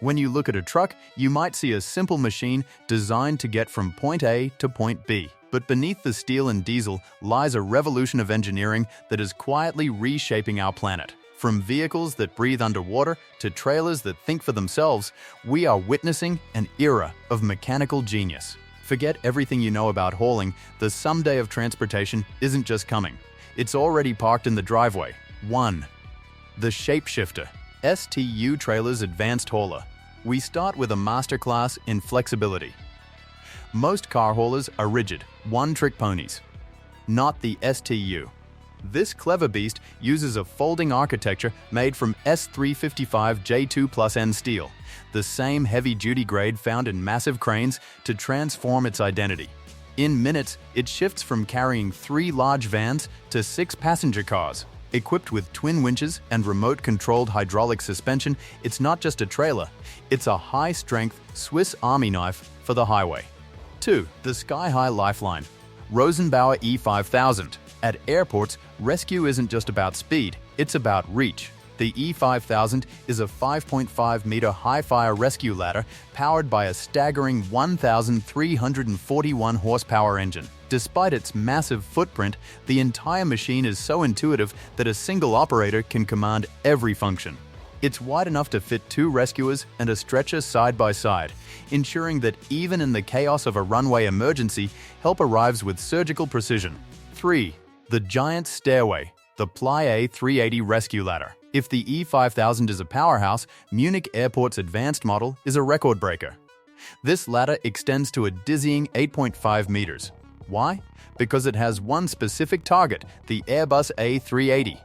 When you look at a truck, you might see a simple machine designed to get from point A to point B. But beneath the steel and diesel lies a revolution of engineering that is quietly reshaping our planet. From vehicles that breathe underwater to trailers that think for themselves, we are witnessing an era of mechanical genius. Forget everything you know about hauling, the someday of transportation isn't just coming. It's already parked in the driveway. 1. The Shapeshifter, STU Advanced Hauler. We start with a masterclass in flexibility. Most car haulers are rigid, one-trick ponies. Not the STU. This clever beast uses a folding architecture made from S355 J2+N steel, the same heavy-duty grade found in massive cranes, to transform its identity. In minutes, it shifts from carrying 3 large vans to 6 passenger cars. Equipped with twin winches and remote-controlled hydraulic suspension, it's not just a trailer, it's a high-strength Swiss Army knife for the highway. 2. The Sky-High Lifeline, Rosenbauer E5000. At airports, rescue isn't just about speed, it's about reach. The E5000 is a 5.5-meter high-fire rescue ladder powered by a staggering 1,341 horsepower engine. Despite its massive footprint, the entire machine is so intuitive that a single operator can command every function. It's wide enough to fit 2 rescuers and a stretcher side by side, ensuring that even in the chaos of a runway emergency, help arrives with surgical precision. 3. The Giant Stairway, the Plie A380 Rescue Ladder. If the E5000 is a powerhouse, Munich Airport's advanced model is a record breaker. This ladder extends to a dizzying 8.5 meters. Why? Because it has one specific target, the Airbus A380.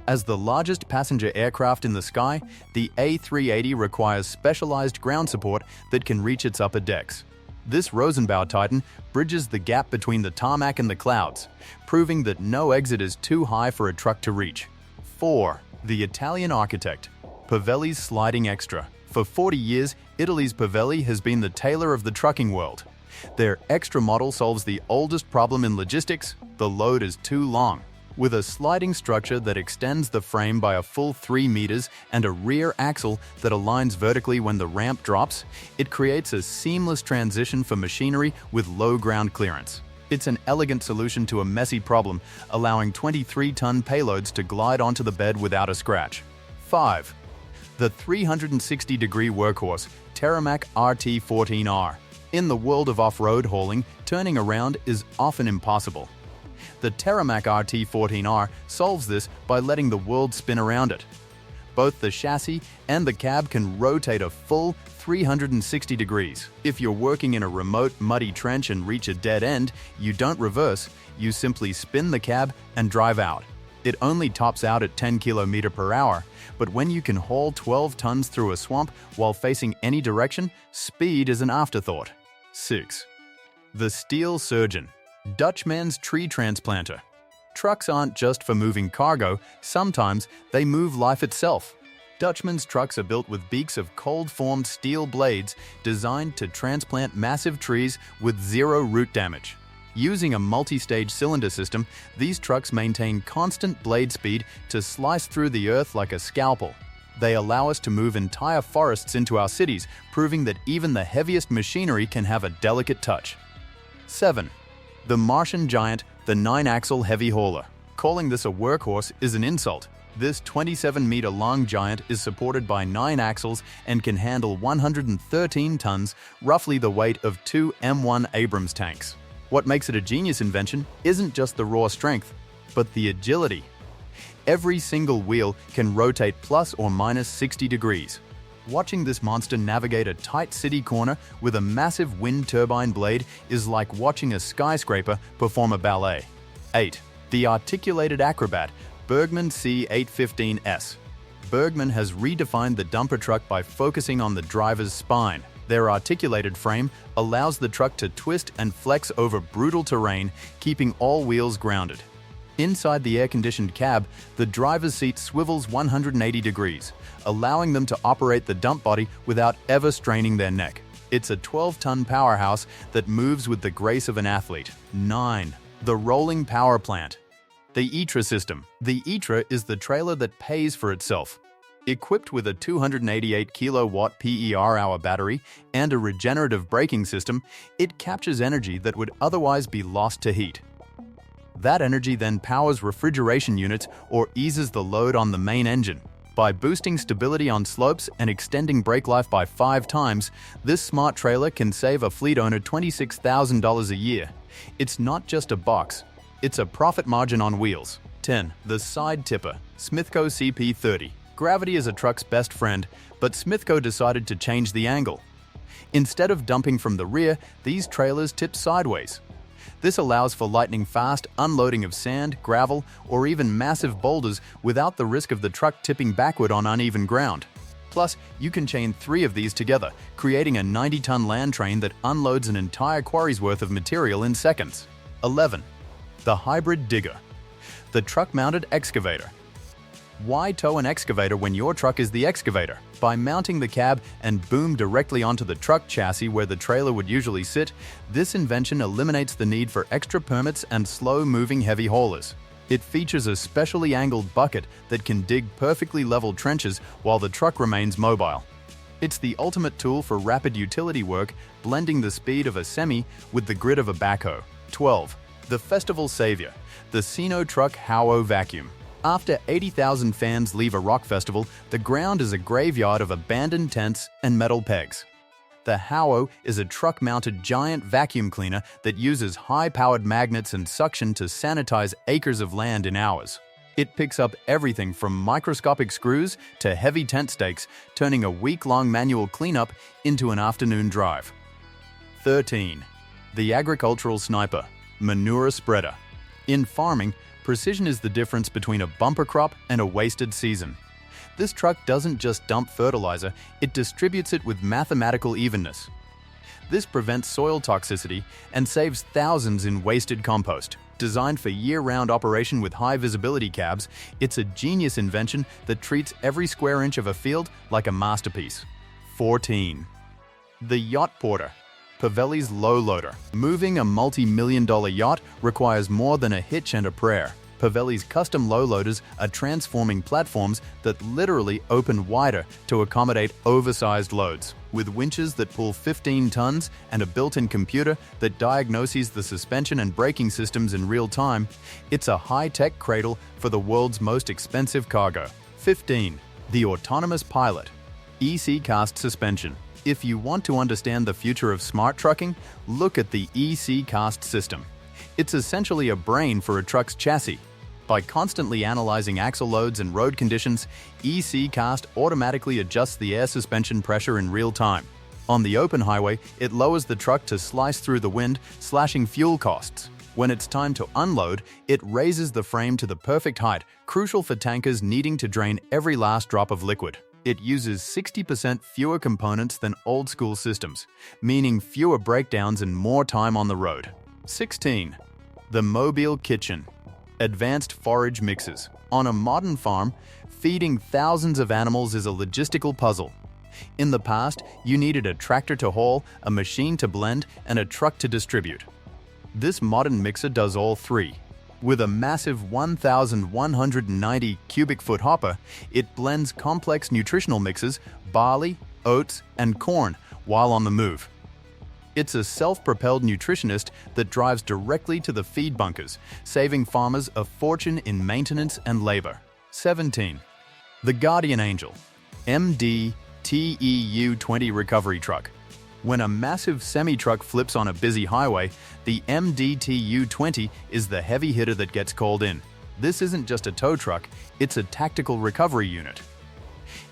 As the largest passenger aircraft in the sky, the A380 requires specialized ground support that can reach its upper decks. This Rosenbauer Titan bridges the gap between the tarmac and the clouds, proving that no exit is too high for a truck to reach. 4. The Italian Architect, Pavelli's Sliding Extra. For 40 years, Italy's Pavelli has been the tailor of the trucking world. Their extra model solves the oldest problem in logistics: the load is too long. With a sliding structure that extends the frame by a full 3 meters and a rear axle that aligns vertically when the ramp drops, it creates a seamless transition for machinery with low ground clearance. It's an elegant solution to a messy problem, allowing 23-ton payloads to glide onto the bed without a scratch. 5. The 360-degree workhorse, Terramac RT14R. In the world of off-road hauling, turning around is often impossible. The Terramac RT14R solves this by letting the world spin around it. Both the chassis and the cab can rotate a full 360 degrees. If you're working in a remote, muddy trench and reach a dead end, you don't reverse, you simply spin the cab and drive out. It only tops out at 10 km/h, but when you can haul 12 tons through a swamp while facing any direction, speed is an afterthought. 6. The Steel Surgeon, Dutchman's Tree Transplanter. Trucks aren't just for moving cargo, sometimes they move life itself. Dutchman's trucks are built with beaks of cold-formed steel blades designed to transplant massive trees with zero root damage. Using a multi-stage cylinder system, these trucks maintain constant blade speed to slice through the earth like a scalpel. They allow us to move entire forests into our cities, proving that even the heaviest machinery can have a delicate touch. 7. The Martian Giant, the 9-axle heavy hauler. Calling this a workhorse is an insult. This 27-meter-long giant is supported by 9 axles and can handle 113 tons, roughly the weight of 2 M1 Abrams tanks. What makes it a genius invention isn't just the raw strength, but the agility. Every single wheel can rotate plus or minus 60 degrees. Watching this monster navigate a tight city corner with a massive wind turbine blade is like watching a skyscraper perform a ballet. 8. The Articulated Acrobat, Bergmann C815S. Bergmann has redefined the dumper truck by focusing on the driver's spine. Their articulated frame allows the truck to twist and flex over brutal terrain, keeping all wheels grounded. Inside the air-conditioned cab, the driver's seat swivels 180 degrees, allowing them to operate the dump body without ever straining their neck. It's a 12-ton powerhouse that moves with the grace of an athlete. 9. The Rolling Power Plant, the ITRA system. The ITRA is the trailer that pays for itself. Equipped with a 288 kilowatt PER-hour battery and a regenerative braking system, it captures energy that would otherwise be lost to heat. That energy then powers refrigeration units or eases the load on the main engine. By boosting stability on slopes and extending brake life by 5 times, this smart trailer can save a fleet owner $26,000 a year. It's not just a box, it's a profit margin on wheels. 10. The Side Tipper, Smithco CP30. Gravity is a truck's best friend, but Smithco decided to change the angle. Instead of dumping from the rear, these trailers tip sideways. This allows for lightning-fast unloading of sand, gravel, or even massive boulders without the risk of the truck tipping backward on uneven ground. Plus, you can chain 3 of these together, creating a 90-ton land train that unloads an entire quarry's worth of material in seconds. 11. The Hybrid Digger, the truck-mounted excavator. Why tow an excavator when your truck is the excavator? By mounting the cab and boom directly onto the truck chassis where the trailer would usually sit, this invention eliminates the need for extra permits and slow-moving heavy haulers. It features a specially angled bucket that can dig perfectly level trenches while the truck remains mobile. It's the ultimate tool for rapid utility work, blending the speed of a semi with the grit of a backhoe. 12. The Festival Savior, the Sino Truck Howo Vacuum. After 80,000 fans leave a rock festival, the ground is a graveyard of abandoned tents and metal pegs. The Howo is a truck-mounted giant vacuum cleaner that uses high-powered magnets and suction to sanitize acres of land in hours. It picks up everything from microscopic screws to heavy tent stakes, turning a week-long manual cleanup into an afternoon drive. 13. The Agricultural Sniper, Manure Spreader. In farming, precision is the difference between a bumper crop and a wasted season. This truck doesn't just dump fertilizer, it distributes it with mathematical evenness. This prevents soil toxicity and saves thousands in wasted compost. Designed for year-round operation with high visibility cabs, it's a genius invention that treats every square inch of a field like a masterpiece. 14. The Yacht Porter, Pavelli's Low Loader. Moving a multi-million-dollar yacht requires more than a hitch and a prayer. Pavelli's custom low loaders are transforming platforms that literally open wider to accommodate oversized loads. With winches that pull 15 tons and a built-in computer that diagnoses the suspension and braking systems in real time, it's a high-tech cradle for the world's most expensive cargo. 15. The Autonomous Pilot, EC Cast Suspension. If you want to understand the future of smart trucking, look at the EC Cast system. It's essentially a brain for a truck's chassis. By constantly analyzing axle loads and road conditions, EC Cast automatically adjusts the air suspension pressure in real time. On the open highway, it lowers the truck to slice through the wind, slashing fuel costs. When it's time to unload, it raises the frame to the perfect height, crucial for tankers needing to drain every last drop of liquid. It uses 60% fewer components than old-school systems, meaning fewer breakdowns and more time on the road. 16. The Mobile Kitchen, Advanced Forage Mixes. On a modern farm, feeding thousands of animals is a logistical puzzle. In the past, you needed a tractor to haul, a machine to blend, and a truck to distribute. This modern mixer does all 3. With a massive 1,190 cubic foot hopper, it blends complex nutritional mixes, barley, oats, and corn, while on the move. It's a self-propelled nutritionist that drives directly to the feed bunkers, saving farmers a fortune in maintenance and labor. 17. The Guardian Angel, MDTEU-20 Recovery Truck. When a massive semi-truck flips on a busy highway, the MDTU-20 is the heavy hitter that gets called in. This isn't just a tow truck, it's a tactical recovery unit.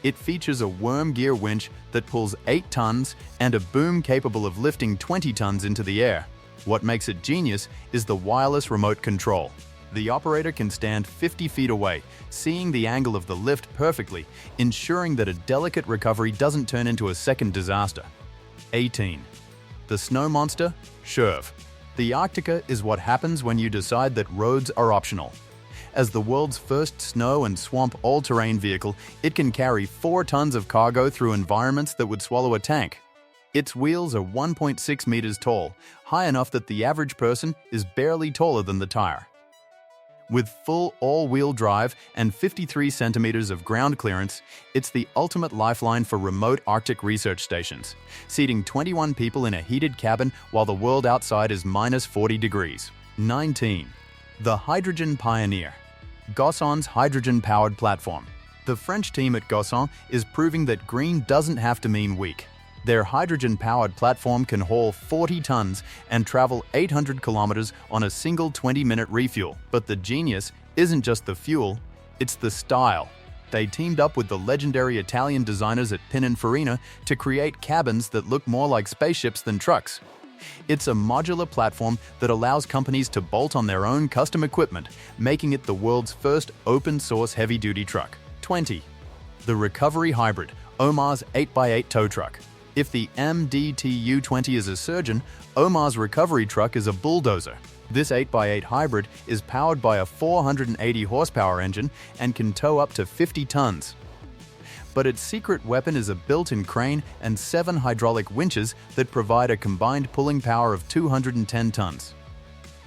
It features a worm gear winch that pulls 8 tons and a boom capable of lifting 20 tons into the air. What makes it genius is the wireless remote control. The operator can stand 50 feet away, seeing the angle of the lift perfectly, ensuring that a delicate recovery doesn't turn into a second disaster. 18. The Snow Monster, SHERV. The Arctica is what happens when you decide that roads are optional. As the world's first snow and swamp all-terrain vehicle, it can carry 4 tons of cargo through environments that would swallow a tank. Its wheels are 1.6 meters tall, high enough that the average person is barely taller than the tire. With full all-wheel drive and 53 centimeters of ground clearance, it's the ultimate lifeline for remote Arctic research stations, seating 21 people in a heated cabin while the world outside is -40 degrees. 19. The Hydrogen Pioneer. Gosson's hydrogen-powered platform. The French team at Gosson is proving that green doesn't have to mean weak. Their hydrogen-powered platform can haul 40 tons and travel 800 kilometers on a single 20-minute refuel. But the genius isn't just the fuel, it's the style. They teamed up with the legendary Italian designers at Pininfarina to create cabins that look more like spaceships than trucks. It's a modular platform that allows companies to bolt on their own custom equipment, making it the world's first open-source heavy-duty truck. 20. The Recovery Hybrid, Omar's 8x8 tow truck. If the MDTU-20 is a surgeon, Omar's recovery truck is a bulldozer. This 8x8 hybrid is powered by a 480 horsepower engine and can tow up to 50 tons. But its secret weapon is a built-in crane and 7 hydraulic winches that provide a combined pulling power of 210 tons.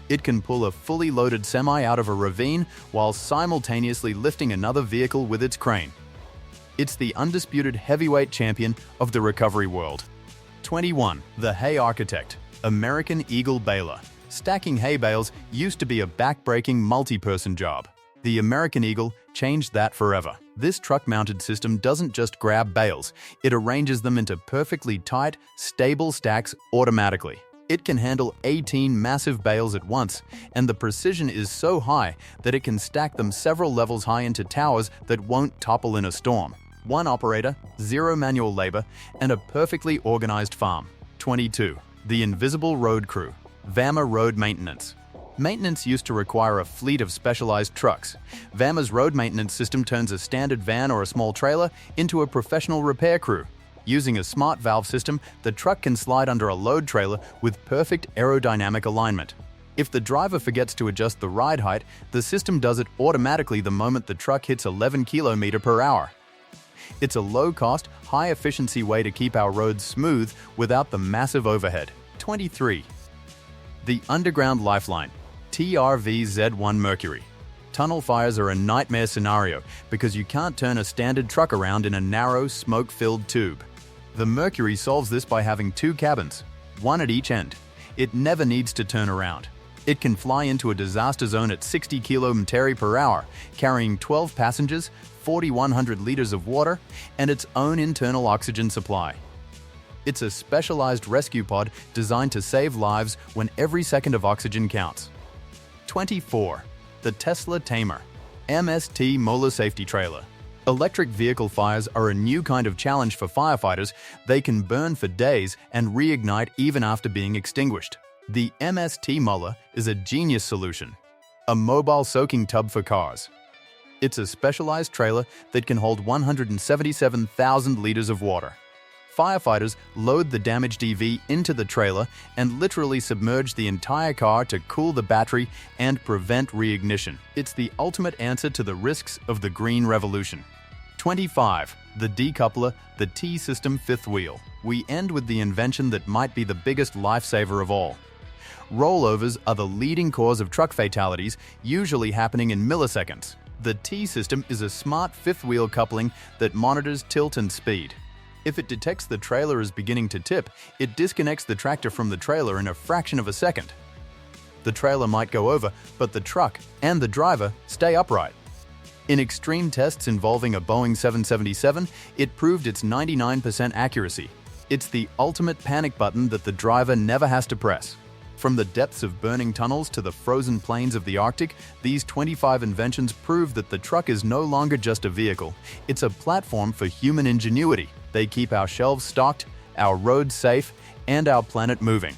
It can pull a fully loaded semi out of a ravine while simultaneously lifting another vehicle with its crane. It's the undisputed heavyweight champion of the recovery world. 21. The Hay Architect, American Eagle Baler. Stacking hay bales used to be a back-breaking multi-person job. The American Eagle changed that forever. This truck-mounted system doesn't just grab bales, it arranges them into perfectly tight, stable stacks automatically. It can handle 18 massive bales at once, and the precision is so high that it can stack them several levels high into towers that won't topple in a storm. 1 operator, 0 manual labor, and a perfectly organized farm. 22. The Invisible Road Crew, Vama Road Maintenance. Maintenance used to require a fleet of specialized trucks. Vama's road maintenance system turns a standard van or a small trailer into a professional repair crew. Using a smart valve system, the truck can slide under a load trailer with perfect aerodynamic alignment. If the driver forgets to adjust the ride height, the system does it automatically the moment the truck hits 11 km/h. It's a low-cost, high-efficiency way to keep our roads smooth without the massive overhead. 23. The Underground Lifeline, TRV-Z1 Mercury. Tunnel fires are a nightmare scenario because you can't turn a standard truck around in a narrow, smoke-filled tube. The Mercury solves this by having 2 cabins, 1 at each end. It never needs to turn around. It can fly into a disaster zone at 60 km/h, carrying 12 passengers, 4,100 liters of water, and its own internal oxygen supply. It's a specialized rescue pod designed to save lives when every second of oxygen counts. 24. The Tesla Tamer, MST Molar Safety Trailer. Electric vehicle fires are a new kind of challenge for firefighters. They can burn for days and reignite even after being extinguished. The MST Molar is a genius solution, a mobile soaking tub for cars. It's a specialized trailer that can hold 177,000 liters of water. Firefighters load the damaged EV into the trailer and literally submerge the entire car to cool the battery and prevent reignition. It's the ultimate answer to the risks of the green revolution. 25. The Decoupler, the T-System fifth wheel. We end with the invention that might be the biggest lifesaver of all. Rollovers are the leading cause of truck fatalities, usually happening in milliseconds. The T-System is a smart fifth-wheel coupling that monitors tilt and speed. If it detects the trailer is beginning to tip, it disconnects the tractor from the trailer in a fraction of a second. The trailer might go over, but the truck and the driver stay upright. In extreme tests involving a Boeing 777, it proved its 99% accuracy. It's the ultimate panic button that the driver never has to press. From the depths of burning tunnels to the frozen plains of the Arctic, these 25 inventions prove that the truck is no longer just a vehicle. It's a platform for human ingenuity. They keep our shelves stocked, our roads safe, and our planet moving.